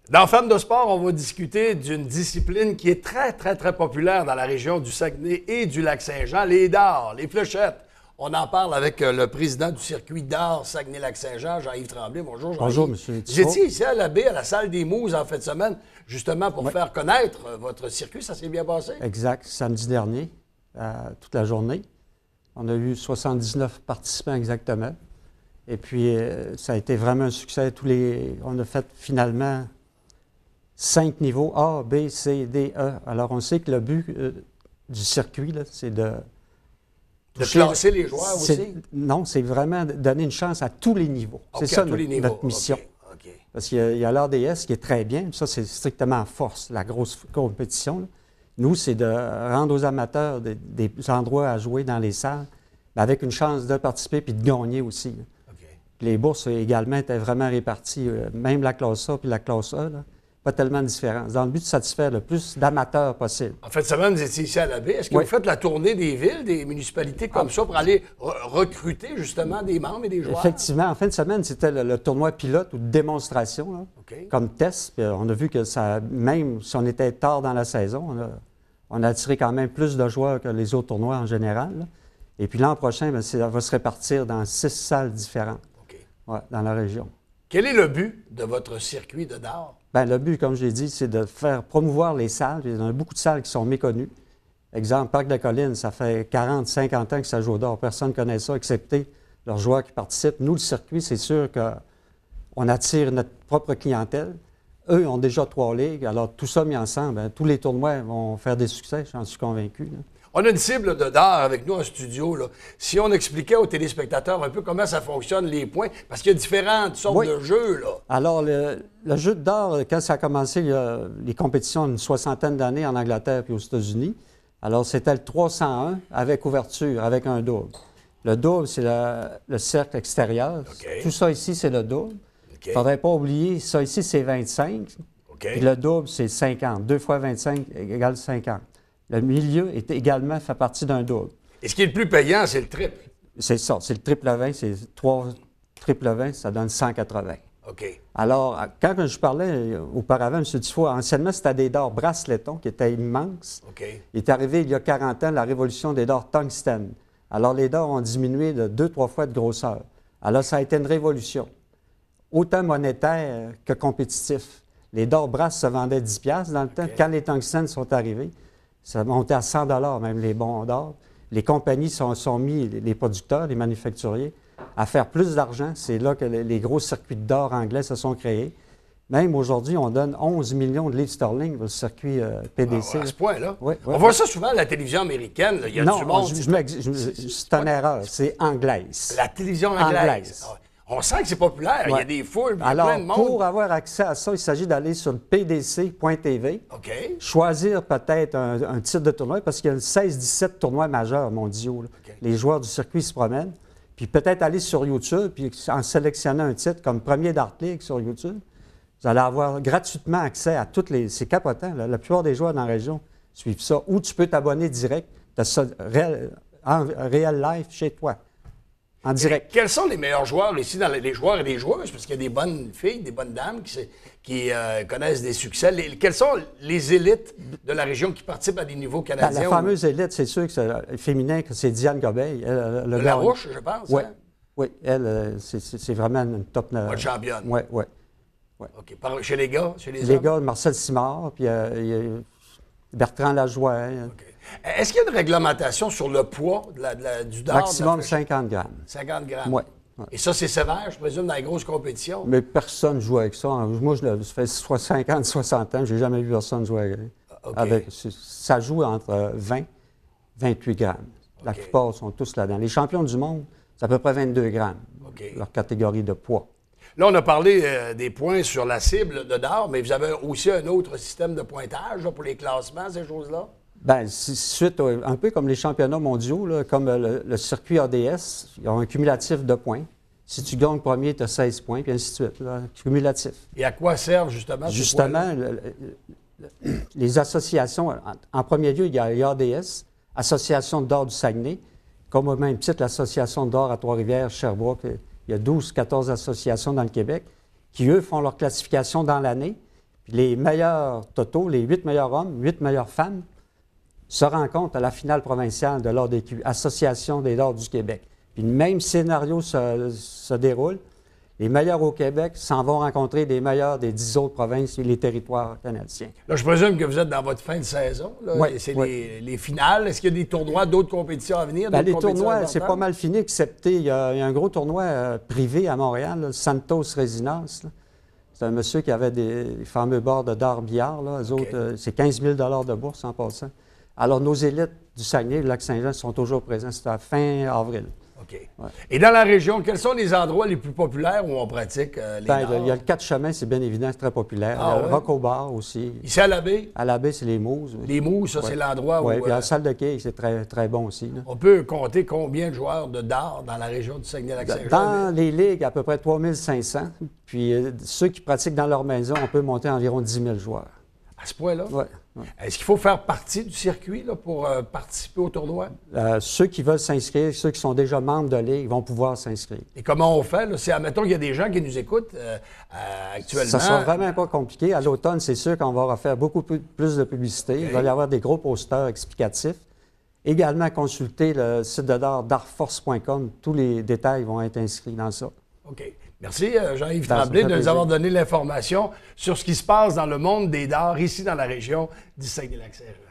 Dans Femmes de sport, on va discuter d'une discipline qui est très, très, très populaire dans la région du Saguenay et du Lac-Saint-Jean, les dards, les fléchettes. On en parle avec le président du circuit d'art Saguenay-Lac-Saint-Jean, Jean-Yves Tremblay. Bonjour, Jean-Yves. Bonjour, M. Thibault. Vous étiez ici à la baie, à la salle des Mouses en fin de semaine, justement pour faire connaître votre circuit. Ça s'est bien passé? Exact. Samedi dernier, toute la journée. On a eu 79 participants exactement. Et puis, ça a été vraiment un succès. On a fait finalement 5 niveaux, A, B, C, D, E. Alors, on sait que le but du circuit, c'est de classer les joueurs aussi? Non, c'est vraiment de donner une chance à tous les niveaux. Okay, c'est ça notre mission. Okay. Parce qu'il y a l'ADS qui est très bien. Ça, c'est strictement en force, la grosse compétition. Là. Nous, c'est de rendre aux amateurs des endroits à jouer dans les salles, mais avec une chance de participer puis de gagner aussi. Les bourses également étaient vraiment réparties, même la classe A puis la classe A, là, pas tellement de différence, dans le but de satisfaire le plus d'amateurs possible. En fait, semaine, vous étiez ici à la baie. Est-ce que vous faites la tournée des villes, des municipalités comme ça pour aller recruter justement des membres et des joueurs? Effectivement, en fin de semaine, c'était le tournoi pilote ou de démonstration, là, comme test. Puis on a vu que ça, même si on était tard dans la saison, on a attiré quand même plus de joueurs que les autres tournois en général. Là. Et puis l'an prochain, bien, ça va se répartir dans 6 salles différentes dans la région. Quel est le but de votre circuit de dard? Bien, le but, comme je l'ai dit, c'est de faire promouvoir les salles. Il y a beaucoup de salles qui sont méconnues. Exemple, Parc de la Colline, ça fait 40, 50 ans que ça joue au dard. Personne ne connaît ça, excepté leurs joueurs qui participent. Nous, le circuit, c'est sûr qu'on attire notre propre clientèle. Eux ont déjà 3 ligues. Alors, tout ça mis ensemble, bien, tous les tournois vont faire des succès, j'en suis convaincu. Là. On a une cible de dard avec nous en studio. Là. Si on expliquait aux téléspectateurs un peu comment ça fonctionne, les points, parce qu'il y a différentes sortes de jeux. Là. Alors, le jeu de dard, quand ça a commencé, il y a les compétitions une 60aine d'années en Angleterre et aux États-Unis. Alors, c'était le 301 avec ouverture, avec un double. Le double, c'est le cercle extérieur. Tout ça ici, c'est le double. Il ne faudrait pas oublier, ça ici, c'est 25. Et le double, c'est 50. 2 fois 25 égale 50. Le milieu également fait partie d'un double. Et ce qui est le plus payant, c'est le triple. C'est ça. C'est le triple 20. C'est 3 triple 20, ça donne 180. OK. Alors, quand je parlais auparavant, M. Tifo, anciennement, c'était des dards Brasleton qui étaient immenses. Il est arrivé il y a 40 ans la révolution des dards tungstène. Alors, les dards ont diminué de 2-3 fois de grosseur. Alors, ça a été une révolution. Autant monétaire que compétitif. Les dards Brass se vendaient 10 $ dans le temps. Quand les tungstènes sont arrivés, ça montait à 100 $, même les bons dards. Les compagnies sont mis, les producteurs, les manufacturiers, à faire plus d'argent. C'est là que les gros circuits d'or anglais se sont créés. Même aujourd'hui, on donne 11 millions de livres sterling pour le circuit PDC. À ce point-là? Oui. On voit ça souvent à la télévision américaine. Là. Il y a du monde. C'est une erreur. C'est anglaise. La télévision anglaise. On sent que c'est populaire. Il y a des foules, il y a plein de monde. Pour avoir accès à ça, il s'agit d'aller sur le pdc.tv, choisir peut-être un titre de tournoi, parce qu'il y a 16-17 tournois majeurs mondiaux. Les joueurs du circuit se promènent. Puis peut-être aller sur YouTube, puis en sélectionnant un titre comme Premier Dart League sur YouTube, vous allez avoir gratuitement accès à toutes les... C'est capotant. Là. La plupart des joueurs dans la région suivent ça. Ou tu peux t'abonner direct, en réel live chez toi. En direct. Et quels sont les meilleurs joueurs ici, les joueurs et les joueuses? Parce qu'il y a des bonnes filles, des bonnes dames qui connaissent des succès. Quelles sont les élites de la région qui participent à des niveaux canadiens? La fameuse élite, c'est sûr que c'est féminin, que c'est Diane Gobeil. Larouche, je pense. Oui, oui. Elle, c'est vraiment une top... Pas de championne. Oui, oui. OK. Chez les gars? Chez les hommes? Gars, Marcel Simard, puis il y a Bertrand Lajoie. Est-ce qu'il y a une réglementation sur le poids du dard? Maximum 50 grammes. 50 grammes? Oui. Et ça, c'est sévère, je présume, dans les grosses compétitions? Mais personne ne joue avec ça. Moi, ça fait 50, 60 ans, je n'ai jamais vu personne jouer avec. Ça joue entre 20 et 28 grammes. La plupart sont tous là-dedans. Les champions du monde, c'est à peu près 22 grammes, leur catégorie de poids. Là, on a parlé des points sur la cible de dard, mais vous avez aussi un autre système de pointage là, pour les classements, ces choses-là? Bien, suite un peu comme les championnats mondiaux, là, comme le circuit ADS, ils ont un cumulatif de points. Si tu gagnes premier, tu as 16 points, puis ainsi de suite. Là, cumulatif. Et à quoi servent justement ces Justement, les associations, en premier lieu, il y a l'ADS, Association d'or du Saguenay, comme au même titre l'Association d'or à Trois-Rivières, Sherbrooke. Il y a 12-14 associations dans le Québec qui, eux, font leur classification dans l'année. Puis les meilleurs totaux, les 8 meilleurs hommes, 8 meilleures femmes, se rencontrent à la finale provinciale de l'ADQ, Association des dards du Québec. Puis le même scénario se déroule. Les meilleurs au Québec s'en vont rencontrer les meilleurs des 10 autres provinces et les territoires canadiens. Là, je présume que vous êtes dans votre fin de saison. Oui, c'est oui. les finales. Est-ce qu'il y a des tournois, d'autres compétitions à venir? Les tournois, c'est pas mal fini, excepté il y a un gros tournoi privé à Montréal, là, Santos Resinas. C'est un monsieur qui avait des fameux bars de d'art billard. Là. Eux autres, c'est 15 000 de bourse en passant. Alors, nos élites du Saguenay, du Lac-Saint-Jean, sont toujours présents. C'est à fin avril. OK. Ouais. Et dans la région, quels sont les endroits les plus populaires où on pratique les dards? Il y a le 4 chemins, c'est bien évident, c'est très populaire. Il y a le Rock au bar aussi. Ici à la baie? À la baie, c'est les Mousses. Les Mousses, ça, c'est l'endroit où... Oui, puis la salle de quai, c'est très, très bon aussi. Là. On peut compter combien de joueurs de dards dans la région du Saguenay-Lac-Saint-Jean? Dans les ligues, à peu près 3 500. Puis ceux qui pratiquent dans leur maison, on peut monter environ 10 000 joueurs. À ce point-là? Oui. Est-ce qu'il faut faire partie du circuit là, pour participer au tournoi? Ceux qui veulent s'inscrire, ceux qui sont déjà membres de ligue, vont pouvoir s'inscrire. Et comment on fait? Si, admettons qu'il y a des gens qui nous écoutent actuellement... Ça ne sera vraiment pas compliqué. À l'automne, c'est sûr qu'on va refaire beaucoup plus de publicité. Okay. Il va y avoir des gros posters explicatifs. Également, consulter le site de dartforce.com. Tous les détails vont être inscrits dans ça. OK. Merci, Jean-Yves Tremblay, de nous avoir donné l'information sur ce qui se passe dans le monde des dards ici dans la région du Saguenay-Lac-Saint-Jean.